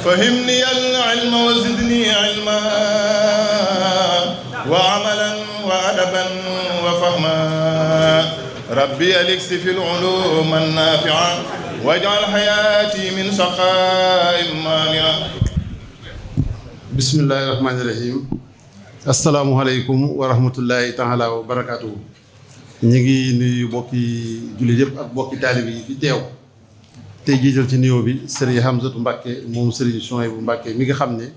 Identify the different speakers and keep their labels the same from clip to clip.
Speaker 1: فهمني العلم وزدني علما وعملا وأدبا وفهما ربي أليكس في العلوم النافعة واجعل حياتي من سخاء مانعة.
Speaker 2: بسم الله الرحمن الرحيم. السلام عليكم ورحمة الله تعالى وبركاته. ñu ngi nuyu bokki jullit yëpp ak bokki taalib yi fi teew tey jiital ci nuyoo bi Serigne Hamzatou Mbacké moom Serigne Souhaïbou Mbacké mi nga xam ne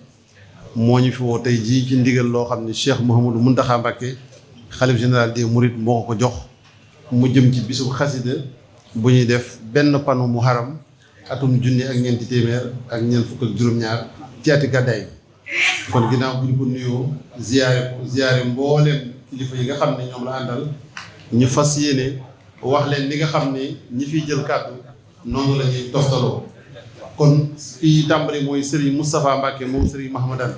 Speaker 2: moo ñu fi woo tey jii ci ndigal loo xam ne Cheikh Mouhamadou Mountakha Mbacké xalif général des Mourides moo ko jox mu jëm ci bisu xasida bu ñuy def benn panu muharram atum junni ak ñeenti téeméer ak ñeent fukk ak juróom-ñaar ci ati gàddaay kon ginnaaw bu ñu ko nuyoo ziyaare mbooleem kilifa yi nga xam ne ñoom la àndal ñu fas yéene wax leen li nga xam ne ñi fiy jël kàddu noonu la ñuy toftaloo kon fii tàmbali mooy Serigne Moustapha Mbacké moom Serigne Mahamadan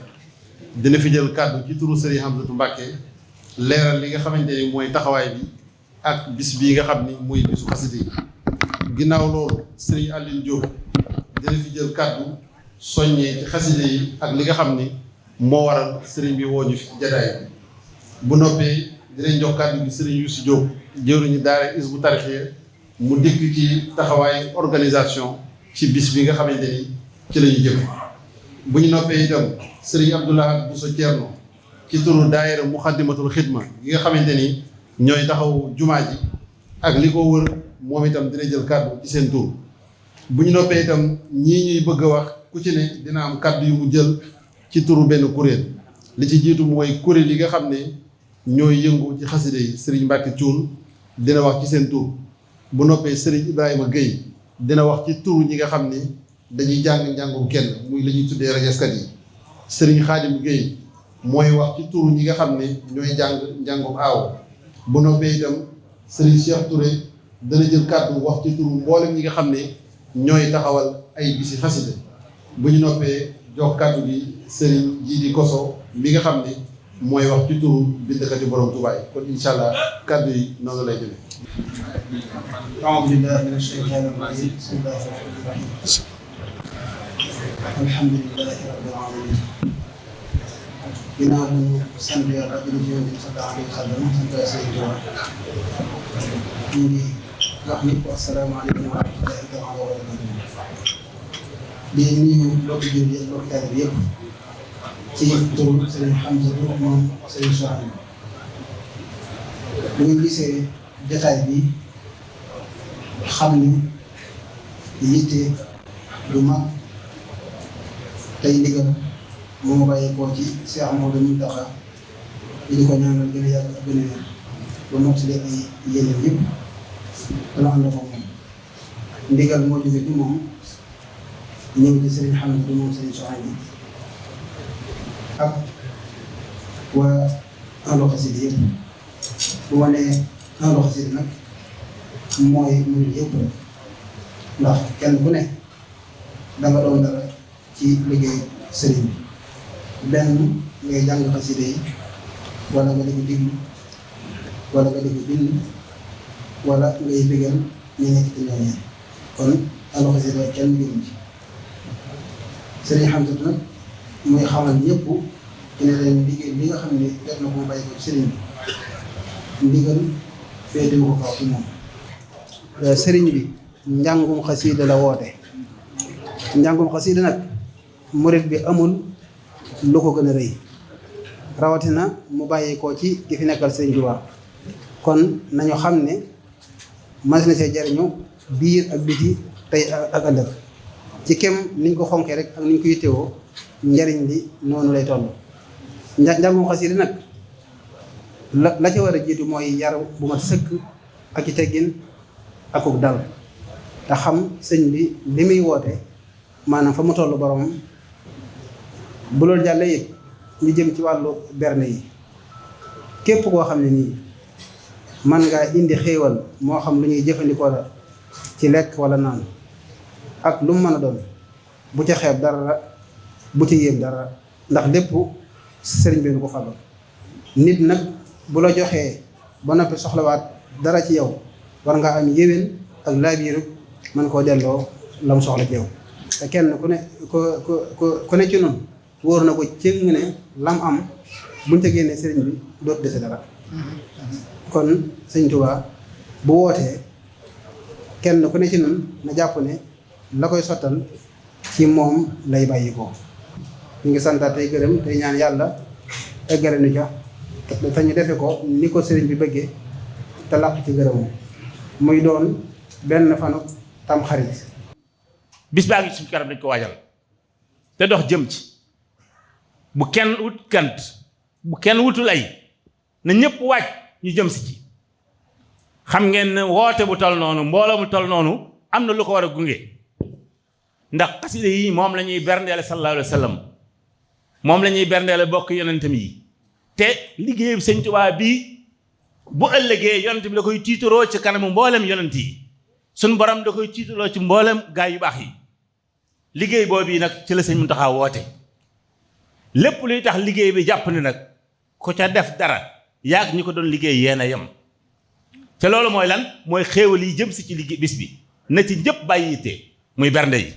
Speaker 2: dina fi jël kàddu ci turu Serigne Hamzatou Mbacké leeral li nga xamante ni mooy taxawaay bi ak bis bii nga xam ni muy bisu xasida yi ginnaaw loolu Serigne Aline Diop dina fi jël kàddu soññee ci xasida yi ak li nga xam ni moo waral Serigne bi woo ñu fi jataay bu noppee dinañ jox kàddu gi Serigne Youssou Diop jëwriñu daara Hizbut Tarqiyyah mu dikk ci taxawaay organisation ci bis bi nga xamante ni ci la ñu jëm bu ñu noppee itam Serigne Abdoulaye Bousso Thierno ci turu daayira Muxaddamatul Xidma gi nga xamante ni ñooy taxaw jumaa ji ak li ko wër moom itam dina jël kàddu ci seen tur bu ñu noppee itam ñii ñuy bëgg a wax ku ci ne dina am kàddu yu mu jël ci turu benn kuréel li ci jiitu mooy kuréel yi nga xam ne ñooy yëngu ci xaside yi Serigne Mbacké Thioune dina wax ci seen tur bu noppee Serigne Ibrahima Gueye dina wax ci turu ñi nga xam ni dañuy jàng njàngum kenn muy la ñuy tuddee rajaskat yi Serigne Khadim Gueye mooy wax ci turu ñi nga xam ne ñooy jàng njàngum aaw bu noppee itam Serigne Cheikh Touré dana jël kàddu wax ci turu mboolem ñi nga xam ne ñooy taxawal ay bisi xaside bu ñu noppee jox kàddu gi Serigne Jidi Koso mi nga xam ne mooy wax ci turu bindkati borom Tuubaa yi kon incha allah kàddu yi noonu lay jëlee.
Speaker 3: أعوذ بالله من الشيطان الرجيم بسم الله الرحمن الرحيم الحمد لله رب العالمين ginnaaw bu ñu sant Yàlla ak julli ci Yonent bi sallallahu alayhi wa sallam sant Sëriñ Tuubaa ñu ngi wax ni asalaamaaleykum wa rahmatullahi taala wa barakaatuh di nuyu mbokki jullit yi mbokki taalibe bi yëpp ci turu Sëriñ Hamzatou moom Sëriñ Souhaïbou bu ñu gisee jotaay bi xam ni yitte du mag tey ndigal moo bàyyi koo ci Cheikh Mouhamadou Mountakha di ko ñaanal gën a yàgg ak gën a wér ba mottali ay yéeneen yëpp dana ànd ko moom ndigal moo jóge ci moom ñëw ci Serigne Hamzatou moom Serigne Souhaïbou ak waa ahlu xasida yëpp bu ma nee ahlu xasida nag mooy murid yëpp rek ndax kenn ku ne danga doon dara ci liggéey sëriñ bi benn ngay jàng xasida yi wala nga di ko diglu wala nga di ko bind wala ngay bëggal ñu nekk ci ñoom kon ahlu xasida kenn gënu ci Sëriñ Hamzatou nag muy xamal ñëpp ci ne leen liggéey bi nga xam ne def na ko bàyyi ko sëriñ bi ndigal féetewu ko kaw ci moom sëriñ bi njàngum xasida la woote njàngum xasida nag murit bi amul lu ko gën a rëy rawatina mu bàyyi ko ci ki fi nekkal sëriñ Tuubaa kon nañu xam ne mas na see jariñu biir ak biti tey ak ëllëg ci kem niñ ko xonkee rek ak niñ ko yittewoo njariñ li noonu lay toll njàngum xasida nag la ca war a jiitu mooy yar bu mat sëkk ak ci teggin akuk dal te xam sëñ bi li muy woote maanaam fa mu toll boromam bu loolu jàllee it ñu jëm ci wàllu berne yi képp koo xam ne nii man ngaa indi xéewal moo xam lu ñuy jëfandikoo la ci lekk wala naan ak lu mu mën a doon bu ca xeeb dara bu ca yéem dara ndax lépp sëriñ bi nu ko fàggal nit nag bu la joxee ba noppi soxlawaat dara ci yow war nga am yéwén ak laabiiru mën koo delloo la mu soxla ci yow te kenn ku ne ci noonu wóor na ko cëng ne lam am buñ ca génnee sëriñ bi dootu dese dara. kon sëñ Tuubaa bu wootee kenn ku ne ci noonu na jàpp ne la koy sottal ci moom lay bàyyi ko. ñu ngi santaat tey gërëm tey ñaan yàlla eggale nu ca te ñu defe ko ni ko sëriñ bi bëggee te làq ci gërëmu muy doon benn fanu tam xarit.
Speaker 4: bis baa ngi suñu kanam dañ ko waajal te dox jëm ci bu kenn wut kant bu kenn wutul ay na ñëpp waaj ñu jëm si ci. xam ngeen ne woote bu tol noonu mbooloo mu tol noonu am na lu ko war a gunge ndax xasida yi moom la ñuy berndeele sallallahu alayhi wa sallam moom la ñuy berndeele bokk yonentam yi te liggéeyu sëñ Tuubaa bii bu ëllëgee yonent bi da koy tiitaroo ci kanamu mboolem yonent yi suñ borom da koy tiitaroo ci mboolem gaay yu baax yi liggéey boobu yi nag ci la sëñ Muntaxa woote lépp luy tax liggéey bi jàpp ni nag ku ca def dara yaag ñi ko doon liggéey yéen a yem te loolu mooy lan mooy xéewal yi jëm si ci liggéey bis bi na ci ñëpp bàyyi yitte muy bernde yi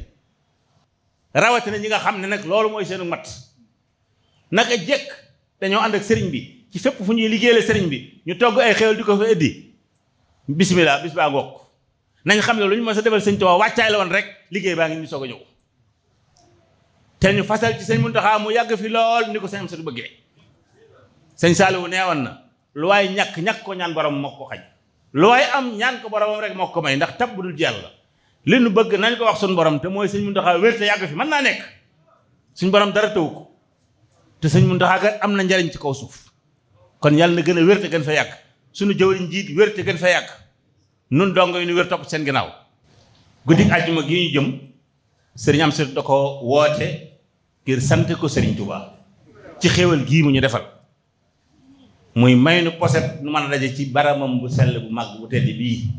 Speaker 4: rawatina ñi nga xam ne nag loolu mooy seenu mat naka jekk dañoo ànd ak sëriñ bi ci fépp fu ñuy liggéeyale sëriñ bi ñu togg ay xéewal di ko fa ëddi bismillah bis baa ngoog nañ xam ne lu ñu mën sa defal sëñ Tuubaa wàccaay la woon rek liggéey baa ngi ñu soog a ñëw te ñu fasal ci sëñ Muntaxa mu yàgg fi lool ni ko sëñ Amsatu bëggee sëñ Saaliwu neewoon na lu waay ñàkk ko ñaan borom moo ko xañ lu waay am ñaan ko boromam rek moo ko may ndax tab bu dul jàll la li nu bëgg nañ ko wax suñu borom te mooy sëñ Muntaxa wér te yàgg fi mën naa nekk suñu borom dara tëw ko te sëñ Muntaxa kat am na njariñ ci kaw suuf kon yàlla na gën a wér te gën fa yàgg suñu jëwriñ jiit wér te gën fa yàgg nun dongo yi nu wér topp seen ginnaaw guddi àjjuma gi ñu jëm sëriñ Amsatu da ko woote ngir sant ko sëriñ Tuubaa ci xéewal gii mu ñu defal muy may nu poset nu mën a daje ci baramam bu sell bu mag bu tedd bii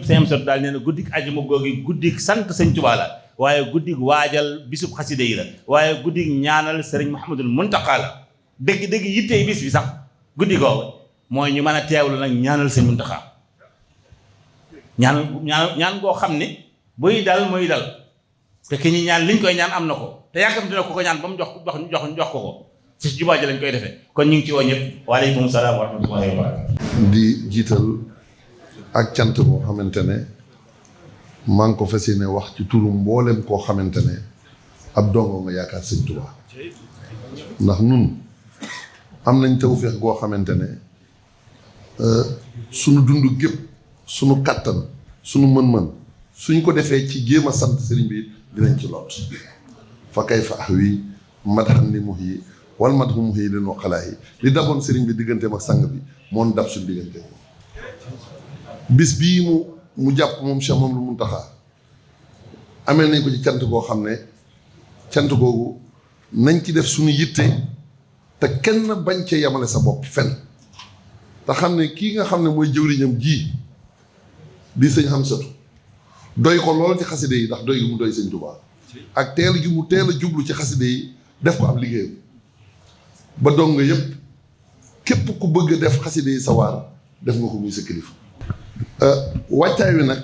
Speaker 4: sëñ Amsatu daal nee na guddik àjjuma googi guddik sant sëñ Tuubaa la waaye guddik waajal bisub xaside yi la waaye guddik ñaanal sëriñ Muhammadul Muntaqa la dëgg yittey bis bi sax guddi googu mooy ñu mën a teewlu nag ñaanal sëñ Muntaqa ñaan goo xam ne buy dal muy dal te ki ñi ñaan liñ koy ñaan am na ko te yàkkamti na ko ñaan ba mu jox ko ci jumaa ji lañ koy defee kon ñu ngi ci woo ñëpp waaleykum salaam wa rahmatullahi wa barakatuh
Speaker 5: di jiital ak cant boo xamante ne maa ngi ko fas yéene wax ci turu mboolem koo xamante ne ab dongo nga yaakaar sëñ Tuubaa ndax nun am nañ tawfeex goo xamante ne sunu dund gépp sunu kàttan sunu mën-mën suñ ko defee ci jéem a sant sëriñ bi dinañ ci lot fa kay fa wi madxan ni mux yi wal madxu mux yi leen waqalaa yi li daboon sëriñ bi digganteem ak sang bi moon dab suñ digganteem bis bii mu jàpp moom Cheikh Mamadou Muntaxa amee nañ ko ci cant koo xam ne cant googu nañ ci def suñu yitte te kenn bañ ca yemale sa bopp fenn te xam ne kii nga xam ne mooy jëwriñam ji di sëñ Amsatu doy ko lool ci xaside yi ndax doy gi mu doy sëñ Tuubaa ak teel gi mu teel a jublu ci xaside yi def ko ab liggéeyam ba dong nga yëpp képp ku bëgg a def xaside yi sa waar def nga ko muy sa kilifa wàccaay wi nag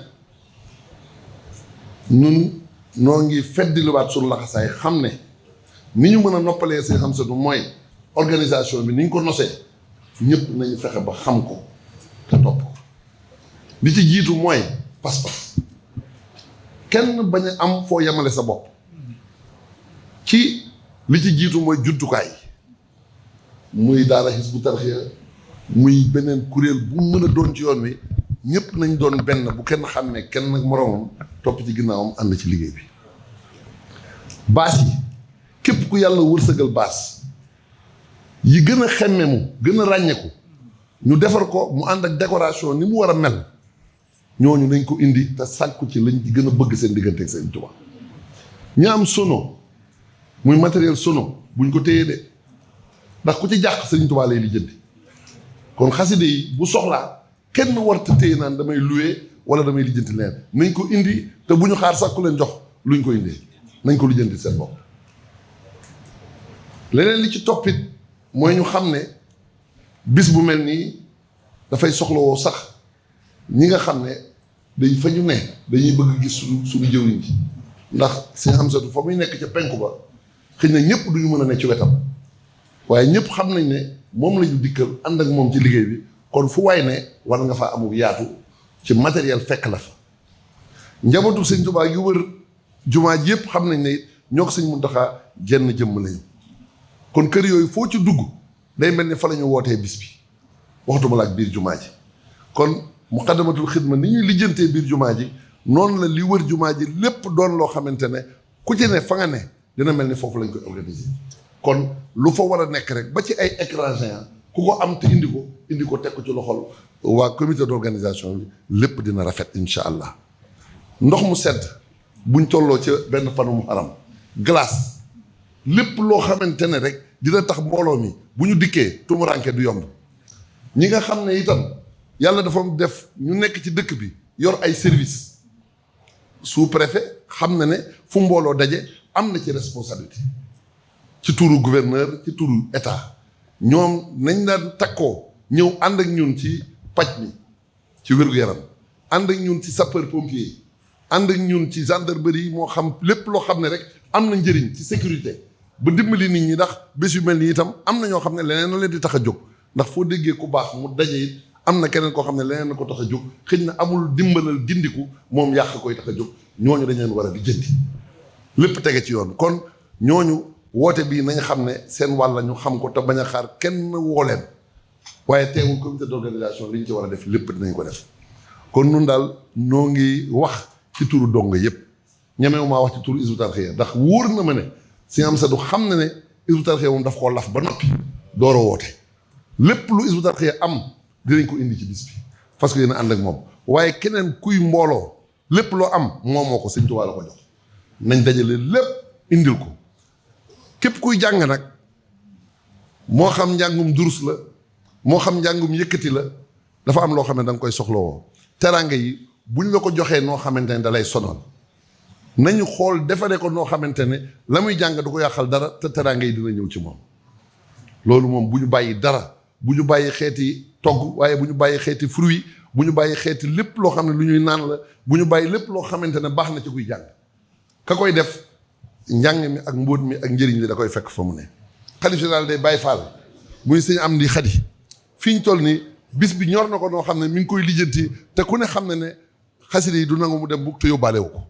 Speaker 5: ñun noo ngi feddiluwaat suñu laxasaay xam ne ni ñu mën a noppalee sëñ Amsatu mooy organisation bi ni ñu ko nosee ñëpp nañu fexe ba xam ko te topp ko li ci jiitu mooy pas-pas kenn bañ a am foo yemale sa bopp ci li ci jiitu mooy jumtukaay muy daara Hizbut Tarqiyyah muy beneen kuréel bu mën a doon ci yoon wi ñëpp nañ doon benn bu kenn xam ne kenn nag moroomam topp ci ginnaawam ànd ci liggéey bi baas yi képp ku yàlla wërsëgal baas yi gën a xemmemu gën a ràññeeku ñu defar ko mu ànd ak décoration ni mu war a mel ñooñu nañ ko indi te sàkku ci lañ ci gën a bëgg seen diggante ak seen Tuubaa ñi am sono muy matériel sono buñ ko téyee de ndax ku ci jàq Sëriñ Tuubaa lay lijjanti kon xaside yi bu soxlaa kenn warta téye naan damay loué wala damay lijjanti leen nañ ko indi te bu ñu xaar sax ku leen jox luñ ko indee nañ ko lijjanti seen bopp leneen li ci toppit mooy ñu xam ne bis bu mel nii dafay soxlawoo sax ñi nga xam ne dañ fa ñu ne dañuy bëgg gis suñu jëwriñ ji ndax sëñ Hamsatu fa muy nekk ca penku ba xëy na ñëpp duñu mën a ne ci wetam waaye ñëpp xam nañ ne moom la ñu dikkal ànd ak moom ci liggéey bi kon fu waay ne war nga faa amul yaatu ci matériel fekk la fa njabootu sëñ Tuubaa yu wër jumaa ji yëpp xam nañ ne ñoo ko sëñ Muntaxa jenn jëmm lañu kon kër yooyu foo ci dugg day mel ni fa la ñu wootee bis bi waxtuma la ak biir jumaa ji kon Muqaddamatul Xidma ni ñuy lijjantee biir jumaa ji noonu la li wër jumaa ji lépp doon loo xamante ne ku ci ne fa nga ne dina mel ni foofu lañ koy organiser kon lu fa war a nekk rek ba ci ay écran géant ku ko am te indi ko teg ko ci loxol waa comité d'organisation bi lépp dina rafet incha allah ndox mu sedd buñ tolloo ca benn fanu Muharram glace lépp loo xamante ne rek dina tax mbooloo mi bu ñu dikkee tumuranke du yomb ñi nga xam ne itam yàlla dafa def ñu nekk ci dëkk bi yor ay service sous-préfet xam na ne fu mbooloo daje am na ci responsabilité ci turu gouverneur ci turu état ñoom nañ daan takkoo ñëw ànd ak ñun ci paj mi ci wér-gu-yaram ànd ak ñun ci sapeur pompier ànd ak ñun ci gendarmerie moo xam lépp loo xam ne rek am na njëriñ ci sécurité ba dimbali nit ñi ndax bés yu mel ni itam am na ñoo xam ne leneen na leen di tax a jóg ndax foo déggee ku baax mu daje it am na keneen koo xam ne leneen na ko tax a jóg xëy na amul dimbalal gindiku moom yàq koy tax a jóg ñooñu dañ leen war a di jëndi lépp tege ci yoon kon ñooñu woote bii nañ xam ne seen wàll ñu xam ko te bañ a xaar kenn woo leen waaye teewul comité d'organisation li ñu ci war a def lépp dinañ ko def kon nun daal noo ngi wax ci turu dongo yëpp ñemewu maa wax ci turu Hizbut Tarqiyyah ndax wóor na ma ne si am sa du xam ne ne Hizbut Tarqiyyah moom daf koo laf ba noppi door a woote lépp lu Hizbut Tarqiyyah am dinañ ko indi ci bis bi parce que yéen a ànd ak moom waaye keneen kuy mbooloo lépp loo am moo ko Sëñ Tuubaa la ko jox nañ dajale lépp indil ko képp kuy jàng nag moo xam njàngum durus la moo xam njàngum yëkkati la dafa am loo xam ne da nga koy soxlawoo teraanga yi buñ la ko joxee noo xamante ne da lay sonal nañu xool defaree ko noo xamante ne la muy jàng du ko yàqal dara te teraanga yi dina ñëw ci moom loolu moom bu ñu bàyyi dara bu ñu bàyyi xeeti togg waaye bu ñu bàyyi xeeti fruit bu ñu bàyyi xeeti lépp loo xam ne lu ñuy naan la bu ñu bàyyi lépp loo xamante ne baax na ci kuy jàng ka koy def njàng mi ak mbóot mi ak njëriñ li da koy fekk fa mu ne xalif général day Baay Faal muy sëñ Amdi Xadi fi ñu toll nii bis bi ñor na ko noo xam ne mi ngi koy lijjanti te ku ne xam ne ne xasida yi du nangu mu dem bu te yóbbaale wu ko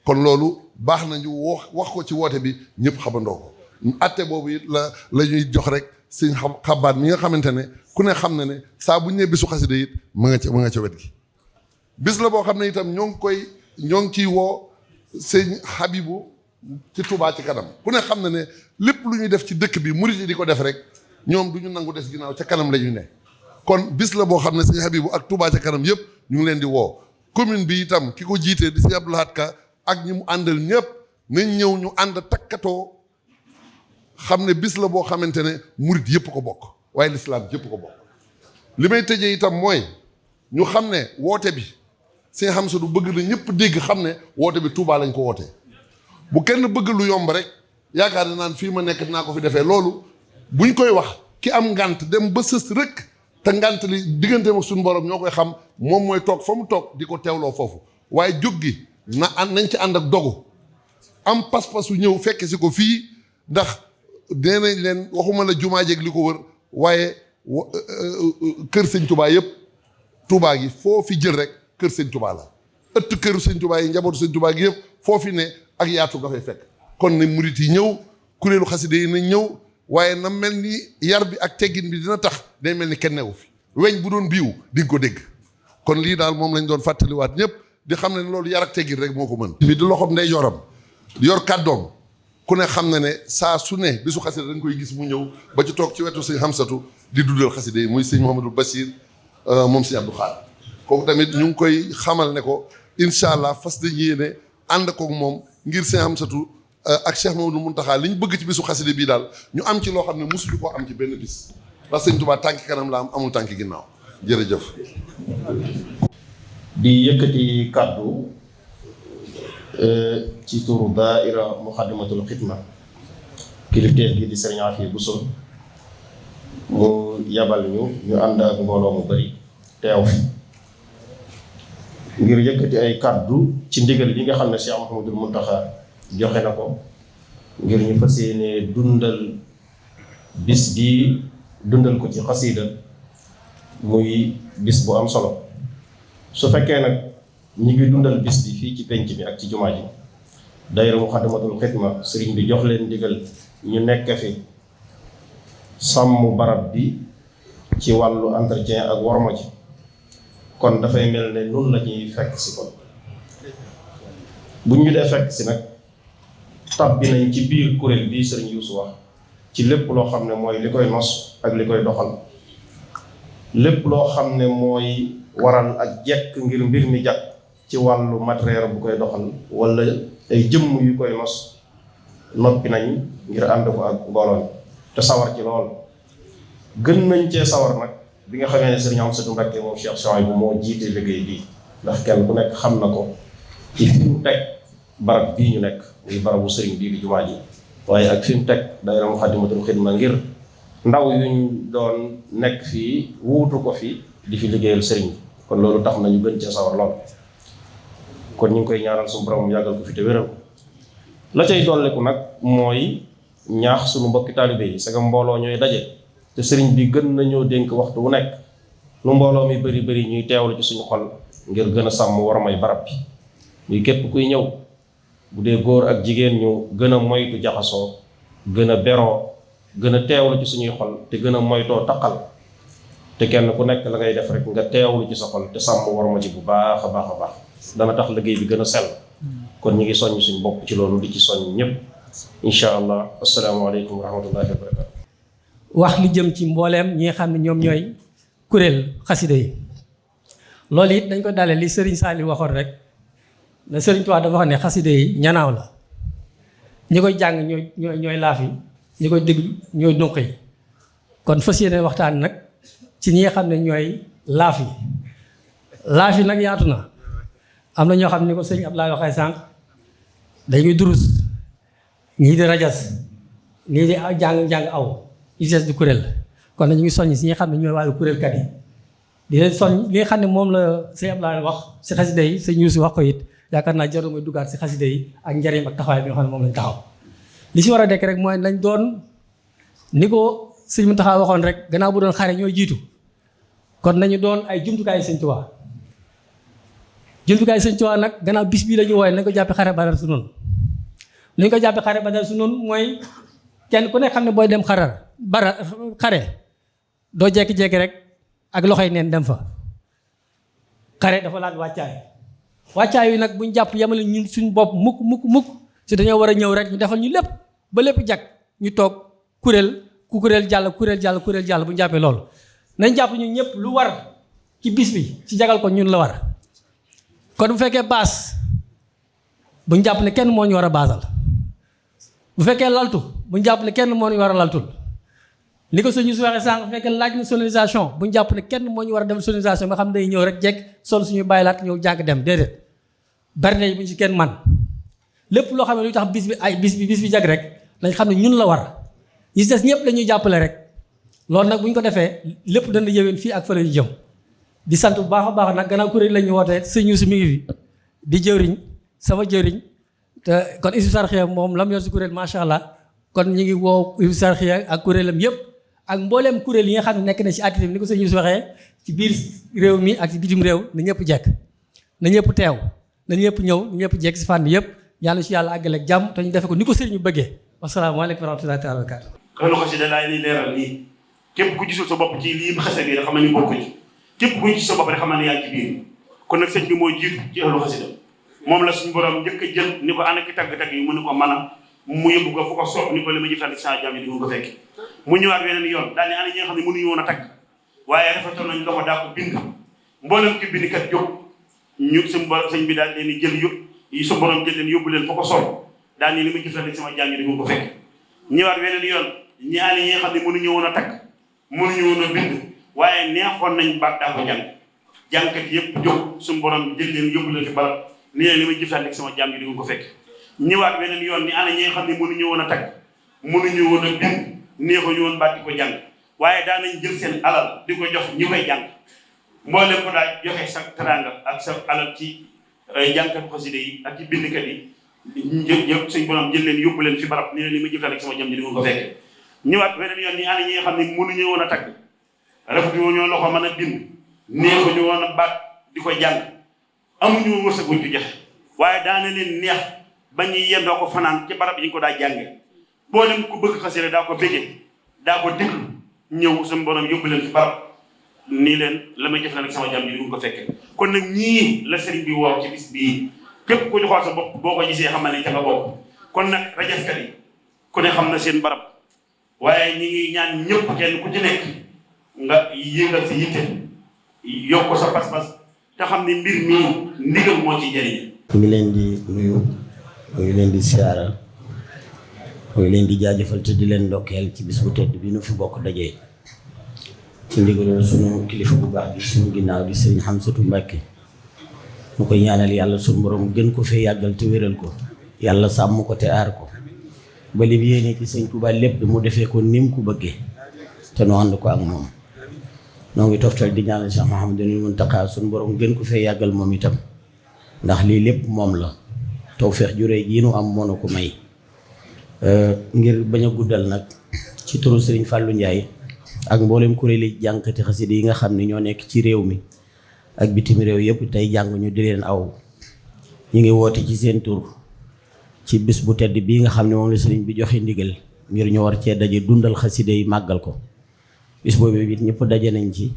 Speaker 5: kon loolu baax nañu wax ko ci woote bi ñëpp xamandoo ko atte boobu it la ñuy jox rek sëñ xabaat mi nga xamante ne ku ne xam ne ne saa bu ñu nee bisu xasida it mu nga ca wet gi bis la boo xam ne itam ñoo ngi ciy woo sëñ Habibu ci Touba ci kanam ku ne xam ne ne lépp lu ñuy def ci dëkk bi murit yi di ko def rek ñoom du ñu nangu des ginnaaw ca kanam la ñu ne kon bis la boo xam ne sëñ Habibu ak Touba ca kanam yëpp ñu ngi leen di woo commune bi itam ki ko jiitee di sëñ Abdou Lahad Ka ak ñi mu àndal ñëpp nañ ñëw ñu ànd takkatoo xam ne bis la boo xamante ne murit yëpp ko bokk waaye lislaam yëpp ko bokk li may tëjee itam mooy ñu xam ne woote bi sëñ Hamsatu bëgg na ñëpp dégg xam ne woote bi Touba lañ ko wootee bu kenn bëgg lu yomb rek yaakaar ne naan fii ma nekk dinaa ko fi defee loolu buñ koy wax ki am ngant dem ba sës rek te ngant li digganteem ak suñu borom ñoo koy xam moom mooy toog fa mu toog di ko teewloo foofu waaye jóg gi nañ ci ànd ak dogu am pas-pasu ñëw fekk si ko fii ndax nee nañ leen waxuma la jumaa jeeg li ko wër waaye kër sëñ Touba yëpp Touba gi foo fi jël rek kër sëñ Touba la ëtt këru sëñ Touba yi njabootu sëñ Touba gi yëpp foo fi ne ak yaatu nga fay fekk kon ne murit yi ñëw kuréelu xasida yi nañ ñëw waaye na mel ni yar bi ak teggin bi dina tax day mel ni kenn newu fi weñ bu doon biiw di nga ko dégg kon lii daal moom lañ doon fàttaliwaat ñëpp di xam ne loolu yar ak teggin rek moo ko mën bi di loxoom ndey yoram yor kàddoom ku ne xam na ne saa su ne bisu xasida dañ koy gis mu ñëw ba ci toog ci wetu sëñ Hamsatu di dundal xasida yi muy sëñ Mouhamadou Bassir moom sëñ Abdou Khadre kooku tamit ñu ngi koy xamal ne ko incha allah fas dañ yéene ànd koog moom ngir sëñ Hamsatu ak Cheikh Mamadou Mountakha li ñu bëgg ci bisu xasida bii daal ñu am ci loo xam ne mosuñu koo am ci benn bis parce que sëñ Touba tànki kanam la am amul tànki ginnaaw jërëjëf.
Speaker 6: di yëkkati kàddu ci turu daaira Muxaddamatul Xidma kilifteef gi di Sëriñ Afiya Buso mu yabal ñu ànd ak mbooloo mu bari teew fi ngir yëkkati ay kàddu ci ndigal li nga xam ne Cheikh Mouhamadul Mountakha joxe na ko ngir ñu fas yéene dundal bis bi dundal ko ci xasida muy bis bu am solo. su fekkee nag ñi ngi dundal bis bi fii ci penc bi ak ci jumaa ji daayira Muxaddamatul Xidma sëriñ bi jox leen ndigal ñu nekk fi sàmm barab bi ci wàllu entretien ak worma ji kon dafay mel ne nun la ñuy fekk si kon bu ñu dee fekk si nag tab bi nañ ci biir kuréel bii sëriñ Yuusu wax ci lépp loo xam ne mooy li koy nos ak li koy doxal lépp loo xam ne mooy waral ak jekk ngir mbir mi jàkk ci wàllu matériel bu koy doxal wala ay jëmm yu koy nos noppi nañ ngir ànd ko ak mbooloo mi te sawar ci lool gën nañ cee sawar nag bi nga xamee ne sëriñ Amsatu Mbàkke moom Cheikh Souhaïbou bu moo jiite liggéey bii ndax kenn ku nekk xam na ko ci fi mu teg barab bii ñu nekk muy barabu sëriñ bii di jumaa ji waaye ak fi mu teg daayira Muxaddamatul Xidma ngir ndaw yuñ doon nekk fii wuutu ko fi di fi liggéeyal sëriñ bi kon loolu tax nañu gën cee sawar lool kon ñu ngi koy ñaanal suñu borom yàggal ko fi te wéral ko la cay dolliku nag mooy ñaax suñu mbokki taalibe yi saka mbooloo ñooy daje te sëriñ bi gën nañoo dénk waxtu wu nekk lu mbooloo mi bari bari ñuy teewlu ci suñu xol ngir gën a sàmm war may barab bi muy képp kuy ñëw bu dee góor ak jigéen ñu gën a moytu jaxasoo gën a beroo gën a teewlu ci suñuy xol te gën a moytoo taqal te kenn ku nekk la ngay def rek nga teewlu ci sa xol te sàmm war ma ji bu baax a baax a baax dana tax liggéey bi gën a sell kon ñu ngi soññ suñu bopp ci loolu di ci soññ ñëpp incha allah asalaamaaleykum wa rahmatullahi wa barakatu
Speaker 7: wax li jëm ci mbooleem ñi nga xam ne ñoom ñooy kuréel xasida yi loolu it dañ ko dalee li Serigne Saliou waxoon rek ne Serigne Touba dafa wax ne xasida yi ñanaaw la ñi koy jàng ñooy laaf yi ñi koy déglu ñooy dunq yi kon fas yéene waxtaan nag ci ñi nga xam ne ñooy laaf yi nag yaatu na am na ñoo xam ne ni ko sëñ Abdoulaye waxee sànq dañuy durus ñii di rajas ñii di jàng aw ñu des di kuréel kon nag ñu ngi soññ si ñi nga xam ne ñooy wàllu kuréelkat yi di leen soññ li nga xam ne moom la sëñ Abdoulaye wax si xasida yi sëñ Yuusu wax ko it yaakaar naa jarul mooy duggaat si xasida yi ak njariñ ak taxawaay bi nga xam ne moom lañ taxaw li si war a dekk rek mooy nañ doon ni ko sëñ Muntaxa waxoon rek gannaaw bu doon xare ñooy jiitu kon nañu doon ay jumtukaay sëñ Tuubaa nag gannaaw bis bii la ñu wooye nañ ko jàppe xare Badar su noonu li ñu ko jàppe xare Badar su noonu mooy kenn ku ne xam ne booy dem xare doo jekki-jekki rek ak loxoy neen dem fa xare dafa laaj wàccaay yu nag buñ jàpp yamale ñun suñ bopp mukk si dañoo war a ñëw rek ñu defal ñu lépp ba lépp jag ñu toog kuréel jàll bu ñu jàppee loolu nañ jàpp ñu ñëpp lu war ci bis bi ci jagal ko ñun la war kon bu fekkee baas bu ñu jàpp ne kenn moo ñu war a baasal bu fekkee laltu bu ñu jàpp ne kenn moo ñu war a laltul ni ko suñu su waxee sànq bu fekkee laaj na sonorisation bu ñu jàpp ne kenn moo ñu war a dem sonorisation nga xam ne day ñëw rek jekk sol suñuy bàyyilaat ñëw jàng dem déedéet bari na bu ñu ci kenn man lépp loo xam ne lu tax bis bi jag rek dañ xam ne ñun la war yi des ñëpp dañuy jàppale rek loolu nag bu ñu ko defee lépp dana yëwén fii ak fële ñu jëm di sant bu baax a baax nag gannaaw kuréel la ñu wootee sëñ Yuusu mi ngi fi di jëwriñ sama jëwriñ te kon Hizbut Tarqiyyah moom lam yor si kuréel macha allah kon ñu ngi woo Hizbut Tarqiyyah ak kuréelam yëpp ak mbooleem kuréel yi nga xam ne nekk na ci activité bi ni ko sëñ Yuusu waxee ci biir réew mi ak ci bitim réew na ñëpp jekk na ñëpp teew na ñëpp ñëw na ñëpp jekk si fànn yëpp yàlla si yàlla àggale ak jàmm te ñu defe ko ni ko sëriñ ñu bëggee wasalaamaaleykum wa rahmatullahi taala wa barakatu
Speaker 8: xelu xasida laay liy leeral nii képp ku gisul sa bopp ci lii xasida bi rek xam ne ni bokk ci képp ku gis sa bopp rek xam ne yaa ngi ci biir kon nag sëñ bi mooy jiitu ci xelu xasida moom la suñu borom njëkk a jël ni ko ànd ak tagg-tagg yi mu ni ko mën a mu yóbbu ko fu ko soob ni ko li ma jëflante sa jàmm yi di ko fekk mu ñëwaat weneen yoon daal ni ana ñi nga xam ne mënuñu woon a tagg waaye rafetoon nañ loxo daa ko bind mboolem ki bind kat jóg ñu sëñ bi daal leen di jël yi su borom jël leen yóbbu leen fu ko soob daal ni li ma jëflante sama jàmm yi di ko fekk ñëwaat weneen yoon ñaari ñi nga xam ne mënuñu woon a tagg mënuñu woon a bind waaye neexoon nañ baat daa ko jàng jàngkat yëpp jóg suñu borom jël leen yóbbu leen fi barab ni leen li may jëflante sama jàmm yi di ko fekk ñëwaat beneen yoon ni ana ñi nga xam ne mënuñu woon a tagg mënuñu woon a bind neexuñu woon baat di ko jàng waaye daanañ jël seen alal di ko jox ñi koy jàng mboolem ko daal joxe sa teraanga ak sa alal ci jànkatu xasida yi ak ci bindkat yi yëpp suñ borom jël leen yóbbu leen fi barab ni leen li ma jëfal ak sama jëm ji di nga ko fekke ñëwaat beneen yoon ni ana ñi nga xam ne mënuñu woon a tagg rafetu ñoo loxo mën a bind neexuñu woon a baat di ko jàng amuñu woon wërsëguñ ci joxe waaye daana leen neex ba ñuy yendoo ko fanaan ci barab yi ñu ko daa jànge boolem ku bëgg xasida daa ko béggee daa ko déglu ñëw suñu borom yóbbu leen fi barab nii leen la may jëf la nag sama jàmm ji di nga ko fekke kon nag ñii la sëriñ bi woo ci bis bii képp ku ñu xool sa bopp boo ko gisee xam ne ca nga bokk kon nag rajaskat yi ku ne xam na seen barab waaye ñi ngi ñaan ñëpp kenn ku ci nekk nga yëngal si yitte yokk sa pas-pas te xam ne mbir mii ndigal moo ci jëriñ.
Speaker 9: mu ngi leen di nuyu mu ngi leen di siyaara mu ngi leen di jaajëfal te di leen ndokkeel ci bis bu tedd bi nu fi bokk dajee ci ndigal sunu kilifa bu baax bi sunu ginnaaw di sëriñ Hamsatu Mbàkke mu koy ñaanal yàlla sunu borom gën ko fee yàggal te wéral ko yàlla sàmm ko te aar ko ba li yéene ci sëñ Tuubaa lépp mu defee ko ni mu ko bëggee te nu ànd ko ak moom noo ngi toftal di ñaanal Cheikh Mouhamadou Mountakha sunu borom gën ko fee yàggal moom itam ndax lii lépp moom la tawfeex ju réy jii nu am moo na ko may ngir bañ a guddal nag ci turu Serigne Fallou Ndiaye ak mboolem kuréeli jànkati xasida yi nga xam ne ñoo nekk ci réew mi ak bitim réew yëpp tey jàng ñu di leen aw ñu ngi woote ci seen tur ci bis bu tedd bii nga xam ne moom la sëriñ bi joxe ndigal ngir ñu war cee daje dundal xasida yi màggal ko bis boobu it ñëpp daje nañ ci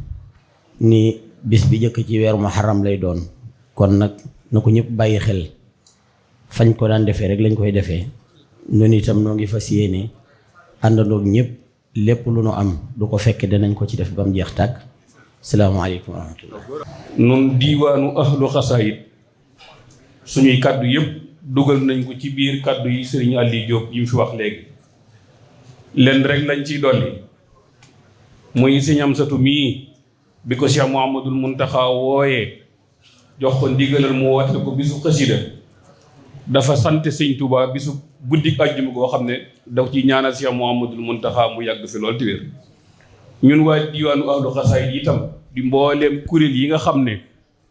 Speaker 9: ni bis bi jëkk ci weeru muharram lay doon kon nag na ko ñëpp bàyyi xel fañ ko daan defee rek lañ koy defee noonu itam noo ngi fas yéene àndandoog ñëpp lépp lu nu am du ko fekke danañ ko ci def ba mu jeex tàkk salaamaaleykum wa rahmatullah.
Speaker 10: nun diiwaanu ahlu xasaayid suñuy kàddu yëpp dugal nañ ko ci biir kàddu yi sëriñ Aliou Diop yi mu fi wax léegi lenn rek lañ ciy dolli muy sëriñ Amsatu mii bi ko Cheikh Mouhamadoul Mountakha wooyee jox ko ndigalal mu woote ko bisu xasida dafa sant sëñ Touba bisu guddik àjjuma goo xam ne daf ci ñaanal Cheikh Mouhamadoul Mountakha mu yàgg fi lool te wér ñun waa diiwaanu ahlu xasaayid itam di mbooleem kuréel yi nga xam ne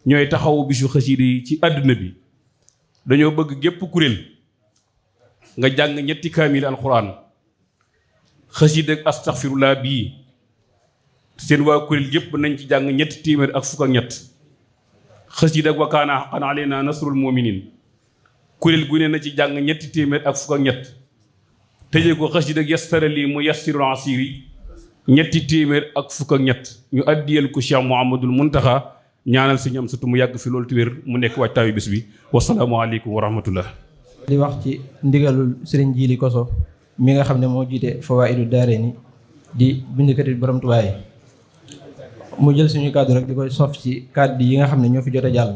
Speaker 10: ñooy taxawu bisu xasida yi ci àdduna bi dañoo bëgg gépp kuréel nga jàng ñetti kaamil alxuraan xasida ak astaxfirullah bii seen waa kuréel yépp nañ ci jàng ñetti téeméer ak fukk ak ñett xasida ak wa kaana haqqan alaynaa nasrul mu'miniin kuréel gu ne na ci jàng ñetti téeméer ak fukk ak ñett tëjee ko xasida ak yassara lii mu yassirul asiiri ñetti téeméer ak fukk ak ñett ñu addiyal ko Cheikh Mouhamadoul Mountakha ñaanal si ñam surtout mu yàgg fi loolu te wér mu nekk waajtaayu bés bi wasalaamualeykum wa rahmatullah.
Speaker 11: di wax ci ndigalul Serigne Djili Koso mi nga xam ne moo jiite Fawaa'idu Daarayni di bindkat borom Tuubaa yi mu jël suñu kàddu rek di koy sof ci kàddu yi nga xam ne ñoo fi jot a jàll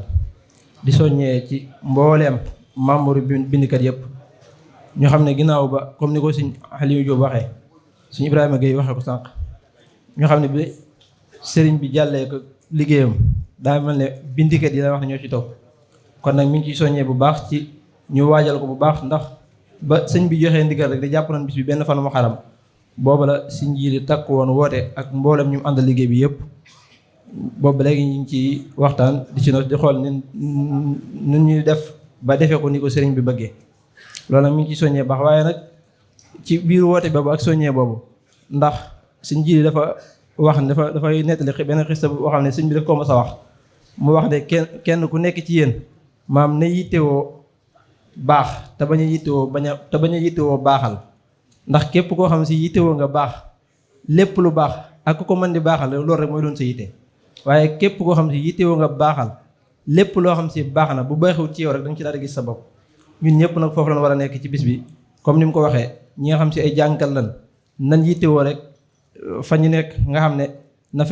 Speaker 11: di soññee ci mbooleem membre bindkat yëpp ñu xam ne ginnaaw ba comme ni ko sëñ Aliou Diop waxee suñu Ibrahima Gueye waxee ko sànq ñu xam ne bi sëriñ bi jàllee ko liggéeyam daa mel ne bindikat yi la wax ne ñoo ci topp kon nag mi ngi ciy soññee bu baax ci ñu waajal ko bu baax ndax ba sëñ bi joxee ndigal rek da jàpp nañ bis bi benn fan Muharram booba la si njiiri takk woon woote ak mboolem ñu àndal liggéey bi yëpp boobu léegi ñu ngi ci waxtaan di ci nos di xool nu ñuy def ba defee ko ni ko sëriñ bi bëggee loolu nag mi ngi ciy soññee baax waaye nag ci biir woote boobu ak soññee boobu ndax si njiiri dafa wax ne dafay nettali benn xista boo xam ne sëñ bi daf ko mos a wax mu wax ne kenn ku nekk ci yéen maam na yittewoo baax te bañ a yittewoo baaxal ndax képp koo xam si yittewoo nga baax lépp lu baax ak ku ko mën di baaxal loolu rek mooy doon sa yitte waaye képp koo xam si yittewoo nga baaxal lépp loo xam si baax na bu baaxul ci yow rek da nga ci daal di gis sa bopp ñun ñëpp nag foofu lañ war a nekk ci bis bi comme ni mu ko waxee ñi nga xam si ay jàngkat lan nañ yittewoo rek fa ñu nekk nga xam ne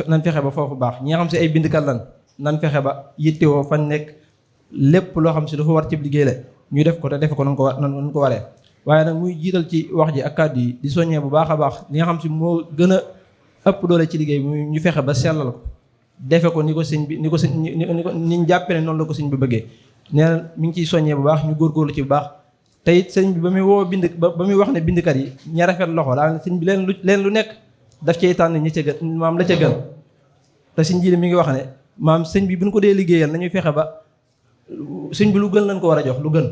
Speaker 11: nan fexe ba foofu baax ñi nga xam si ay bindkat lan nan fexe ba yittewoo fañ nekk lépp loo xam si dafa war ci liggéey la ñu def ko te defe ko nan ko waree waaye nag muy jiital ci wax ji ak kàddu yi di soññee bu baax a baax li nga xam si moo gën a ëpp doole ci liggéey bi ñu fexe ba sellal ko defe ko ni ko sëñ bi ni ko ñu jàppee ne noonu la ko sëñ bi bëggee nee na mi ngi ciy soññee bu baax ñu góorgóorlu ci bu baax te it sëñ bi ba muy woo ba muy wax ne bindkat yi ña rafet loxo daal sëñ bi leen lu nekk daf cay tànn ñi ca gën maam la ca gën te sëñ ji mi ngi wax ne maam sëñ bi bu ñu ko dee liggéeyal nañuy fexe ba sëñ bi lu gën lañ ko war a jox lu gën.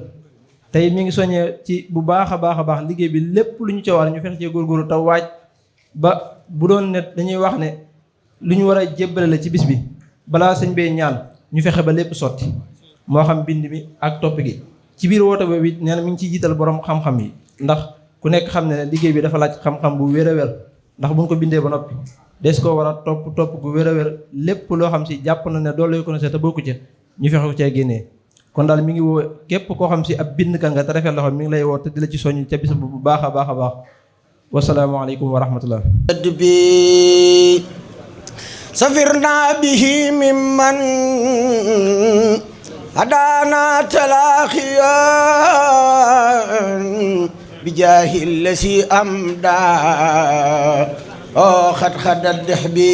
Speaker 11: tey mi ngi soññee ci bu baax a baax liggéey bi lépp lu ñu ca war ñu fexe cee góorgóorlu te waaj ba bu doon ne dañuy wax ne lu ñu war a jébbale la ci bis bi balaa sëñ bee ñaan ñu fexe ba lépp sotti moo xam bind mi ak topp gi. ci biir woote boobu it nee na mi ngi ciy jiital borom xam-xam yi ndax ku nekk xam ne ne liggéey bi dafa laaj xam-xam bu wér a wér ndax buñ ko bindee ba noppi des koo war a topp bu wér a wér lépp loo xam si jàpp na ne doole yu ko ne te bokku ca ñu fexe ko cee génnee. kon daal mi ngi woo képp koo xam si ab bindkat nga te rafet loxo mi ngi lay woo te di la ci soññ ca bis bu baax a baax wasalaamaaleykum wa rahmatullah
Speaker 9: bi safirna bihi mimman hadana talaaxiyan bi jaahil lasi amda o xat xadat dex bi